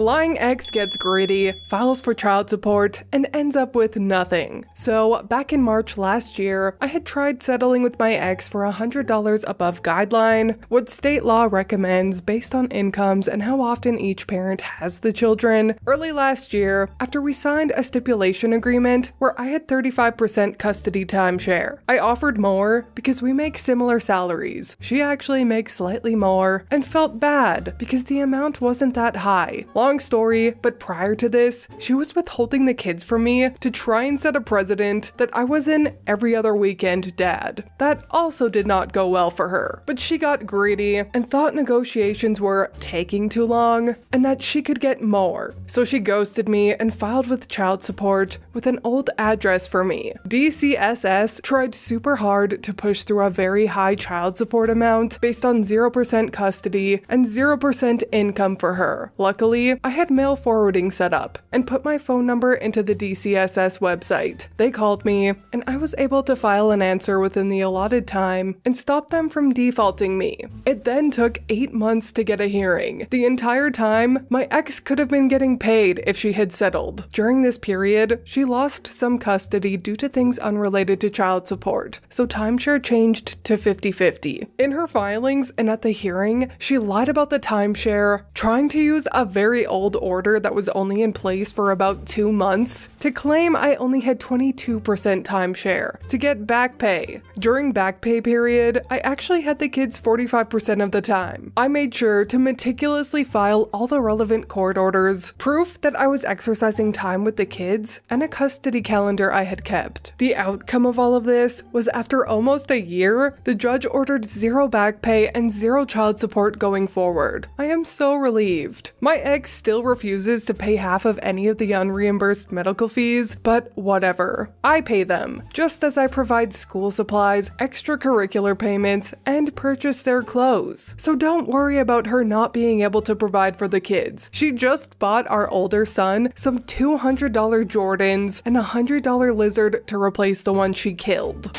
Lying ex gets greedy, files for child support, and ends up with nothing. So, back in March last year, I had tried settling with my ex for $100 above guideline, what state law recommends based on incomes and how often each parent has the children. Early last year, after we signed a stipulation agreement where I had 35% custody timeshare, I offered more because we make similar salaries. She actually makes slightly more, and felt bad because the amount wasn't that high. Long story, but prior to this, she was withholding the kids from me to try and set a precedent that I was an every other weekend dad. That also did not go well for her, but she got greedy and thought negotiations were taking too long and that she could get more. So she ghosted me and filed with child support with an old address for me. DCSS tried super hard to push through a very high child support amount based on 0% custody and 0% income for her. Luckily, I had mail forwarding set up and put my phone number into the DCSS website. They called me and I was able to file an answer within the allotted time and stop them from defaulting me. It then took 8 months to get a hearing. The entire time, my ex could have been getting paid if she had settled. During this period, she lost some custody due to things unrelated to child support, so timeshare changed to 50-50. In her filings and at the hearing, she lied about the timeshare, trying to use a very old order that was only in place for about 2 months to claim I only had 22% timeshare to get back pay. During back pay period, I actually had the kids 45% of the time. I made sure to meticulously file all the relevant court orders, proof that I was exercising time with the kids, and a custody calendar I had kept. The outcome of all of this was after almost a year, the judge ordered 0 back pay and 0 child support going forward. I am so relieved. My ex still refuses to pay half of any of the unreimbursed medical fees, but whatever. I pay them, just as I provide school supplies, extracurricular payments, and purchase their clothes. So don't worry about her not being able to provide for the kids. She just bought our older son some $200 Jordans and a $100 lizard to replace the one she killed.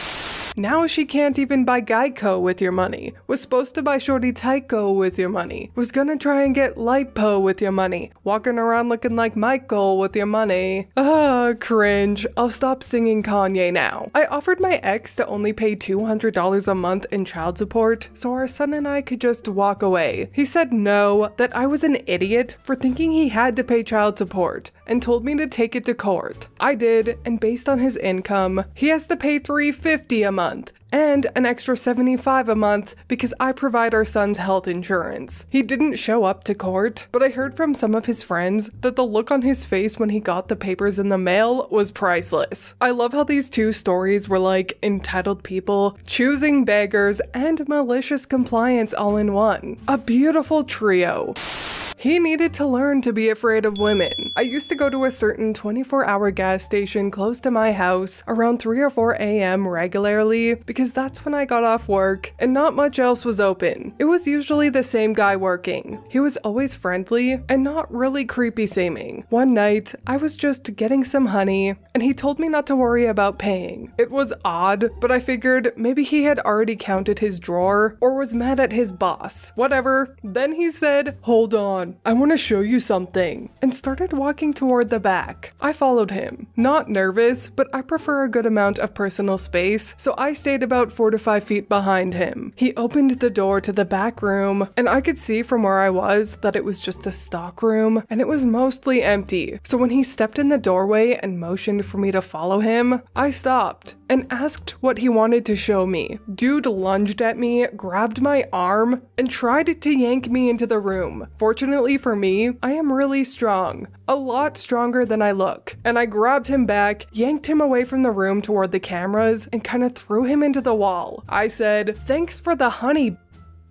Now she can't even buy Geico with your money. Was supposed to buy Shorty Tyco with your money. Was gonna try and get Lipo with your money. Walking around looking like Michael with your money. Cringe. I'll stop singing Kanye now. I offered my ex to only pay $200 a month in child support so our son and I could just walk away. He said no, that I was an idiot for thinking he had to pay child support, and told me to take it to court. I did, and based on his income, he has to pay $350 a month and an extra $75 a month because I provide our son's health insurance. He didn't show up to court, but I heard from some of his friends that the look on his face when he got the papers in the mail was priceless. I love how these two stories were like entitled people, choosing beggars, and malicious compliance all in one. A beautiful trio. He needed to learn to be afraid of women. I used to go to a certain 24-hour gas station close to my house around 3 or 4 a.m. regularly because that's when I got off work and not much else was open. It was usually the same guy working. He was always friendly and not really creepy seeming. One night, I was just getting some honey and he told me not to worry about paying. It was odd, but I figured maybe he had already counted his drawer or was mad at his boss. Whatever. Then he said, "Hold on. I want to show you something," and started walking toward the back. I followed him. Not nervous, but I prefer a good amount of personal space, so I stayed about 4 to 5 feet behind him. He opened the door to the back room, and I could see from where I was that it was just a stock room, and it was mostly empty. So when he stepped in the doorway and motioned for me to follow him, I stopped and asked what he wanted to show me. Dude lunged at me, grabbed my arm, and tried to yank me into the room. Fortunately for me, I am really strong. A lot stronger than I look. And I grabbed him back, yanked him away from the room toward the cameras, and kind of threw him into the wall. I said, "Thanks for the honey,"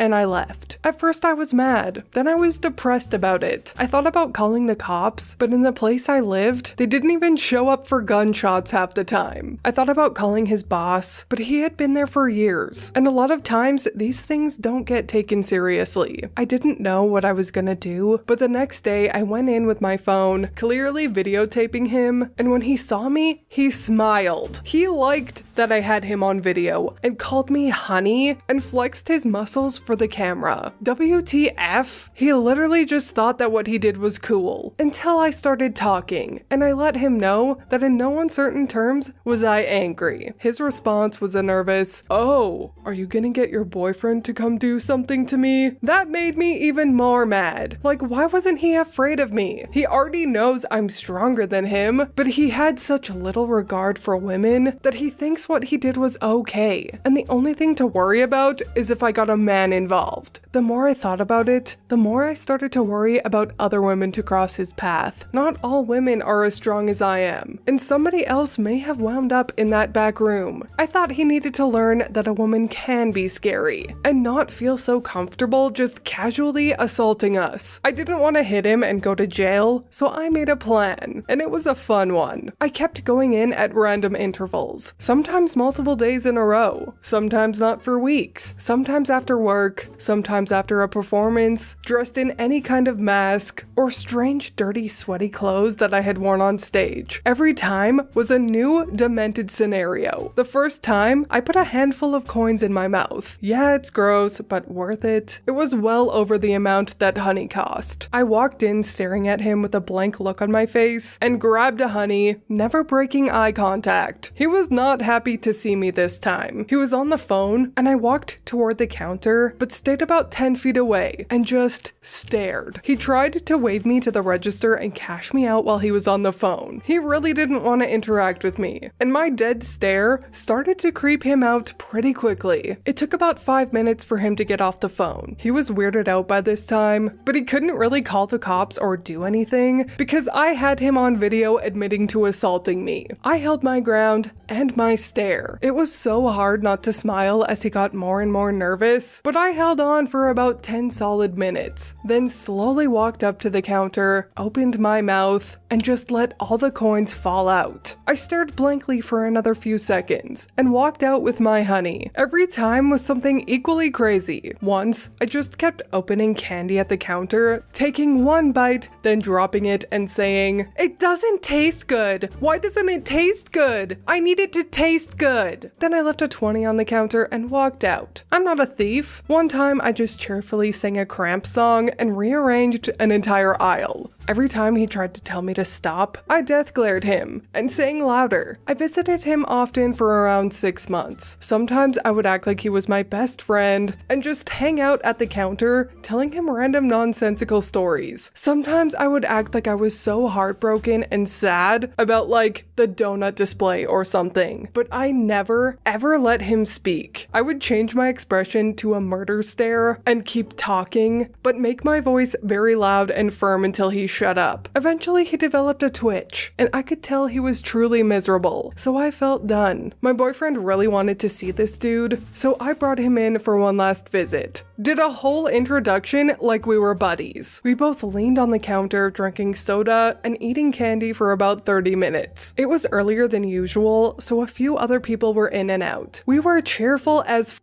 and I left. At first I was mad, then I was depressed about it. I thought about calling the cops, but in the place I lived, they didn't even show up for gunshots half the time. I thought about calling his boss, but he had been there for years, and a lot of times these things don't get taken seriously. I didn't know what I was gonna do, but the next day I went in with my phone, clearly videotaping him, and when he saw me, he smiled. He liked that I had him on video and called me honey and flexed his muscles for the camera. WTF? He literally just thought that what he did was cool until I started talking and I let him know that in no uncertain terms was I angry. His response was a nervous, "Oh, are you gonna get your boyfriend to come do something to me?" That made me even more mad. Like, why wasn't he afraid of me? He already knows I'm stronger than him, but he had such little regard for women that he thinks what he did was okay. And the only thing to worry about is if I got a man involved. The more I thought about it, the more I started to worry about other women to cross his path. Not all women are as strong as I am, and somebody else may have wound up in that back room. I thought he needed to learn that a woman can be scary and not feel so comfortable just casually assaulting us. I didn't want to hit him and go to jail, so I made a plan, and it was a fun one. I kept going in at random intervals, sometimes multiple days in a row, sometimes not for weeks, sometimes after work, sometimes after a performance, dressed in any kind of mask, or strange, dirty, sweaty clothes that I had worn on stage. Every time was a new, demented scenario. The first time, I put a handful of coins in my mouth. Yeah, it's gross, but worth it. It was well over the amount that honey cost. I walked in staring at him with a blank look on my face and grabbed a honey, never breaking eye contact. He was not happy to see me this time. He was on the phone and I walked toward the counter but stayed about 10 feet away and just stared. He tried to wave me to the register and cash me out while he was on the phone. He really didn't want to interact with me, and my dead stare started to creep him out pretty quickly. It took about 5 minutes for him to get off the phone. He was weirded out by this time, but he couldn't really call the cops or do anything because I had him on video admitting to assaulting me. I held my ground and my stare. It was so hard not to smile as he got more and more nervous, but I held on for about 10 solid minutes, then slowly walked up to the counter, opened my mouth, and just let all the coins fall out. I stared blankly for another few seconds and walked out with my honey. Every time was something equally crazy. Once, I just kept opening candy at the counter, taking one bite, then dropping it and saying, "It doesn't taste good. Why doesn't it taste good? I need it to taste good." Then I left a 20 on the counter and walked out. I'm not a thief. One time I just cheerfully sang a Cramp song and rearranged an entire aisle. Every time he tried to tell me to stop, I death glared him and sang louder. I visited him often for around 6 months. Sometimes I would act like he was my best friend and just hang out at the counter, telling him random nonsensical stories. Sometimes I would act like I was so heartbroken and sad about like the donut display or something, but I never ever let him speak. I would change my expression to a murder stare and keep talking, but make my voice very loud and firm until he shut up. Eventually he developed a twitch, and I could tell he was truly miserable, so I felt done. My boyfriend really wanted to see this dude, so I brought him in for one last visit. Did a whole introduction like we were buddies. We both leaned on the counter drinking soda and eating candy for about 30 minutes. It was earlier than usual, so a few other people were in and out. We were cheerful as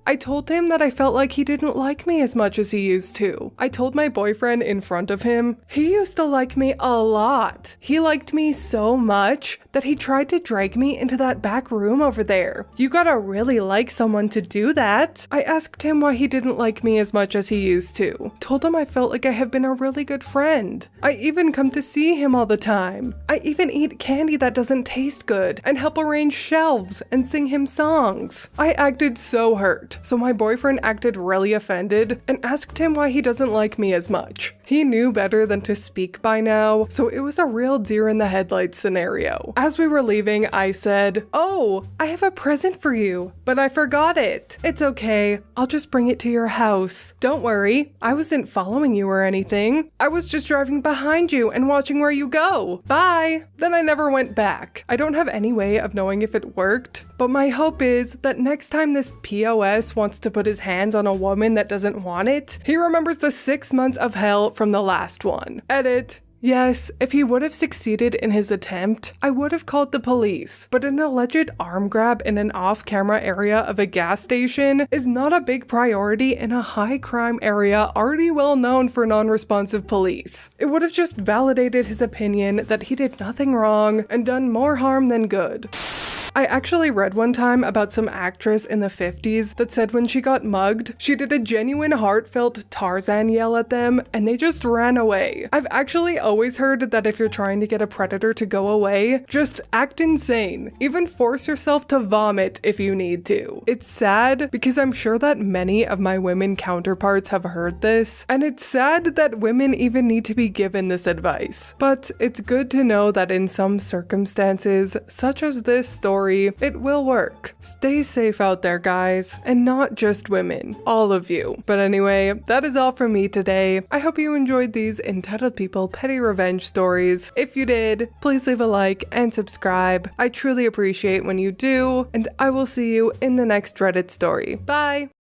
I told him that I felt like he didn't like me as much as he used to. I told my boyfriend in front of him, he used to like me a lot. He liked me so much that he tried to drag me into that back room over there. You gotta really like someone to do that. I asked him why he didn't like me as much as he used to. Told him I felt like I have been a really good friend. I even come to see him all the time. I even eat candy that doesn't taste good and help arrange shelves and sing him songs. I acted so hurt. So my boyfriend acted really offended and asked him why he doesn't like me as much. He knew better than to speak by now, so it was a real deer in the headlights scenario. As we were leaving, I said, "Oh, I have a present for you, but I forgot it. It's okay, I'll just bring it to your house. Don't worry, I wasn't following you or anything. I was just driving behind you and watching where you go. Bye." Then I never went back. I don't have any way of knowing if it worked, but my hope is that next time this POS wants to put his hands on a woman that doesn't want it, he remembers the 6 months of hell from the last one. Edit. Yes, if he would have succeeded in his attempt, I would have called the police, but an alleged arm grab in an off-camera area of a gas station is not a big priority in a high-crime area already well known for non-responsive police. It would have just validated his opinion that he did nothing wrong and done more harm than good. I actually read one time about some actress in the 50s that said when she got mugged, she did a genuine heartfelt Tarzan yell at them and they just ran away. I've actually always heard that if you're trying to get a predator to go away, just act insane. Even force yourself to vomit if you need to. It's sad because I'm sure that many of my women counterparts have heard this, and it's sad that women even need to be given this advice. But it's good to know that in some circumstances, such as this story, it will work. Stay safe out there, guys, and not just women, all of you. But anyway, that is all from me today. I hope you enjoyed these entitled people petty revenge stories. If you did, please leave a like and subscribe. I truly appreciate when you do, and I will see you in the next Reddit story. Bye!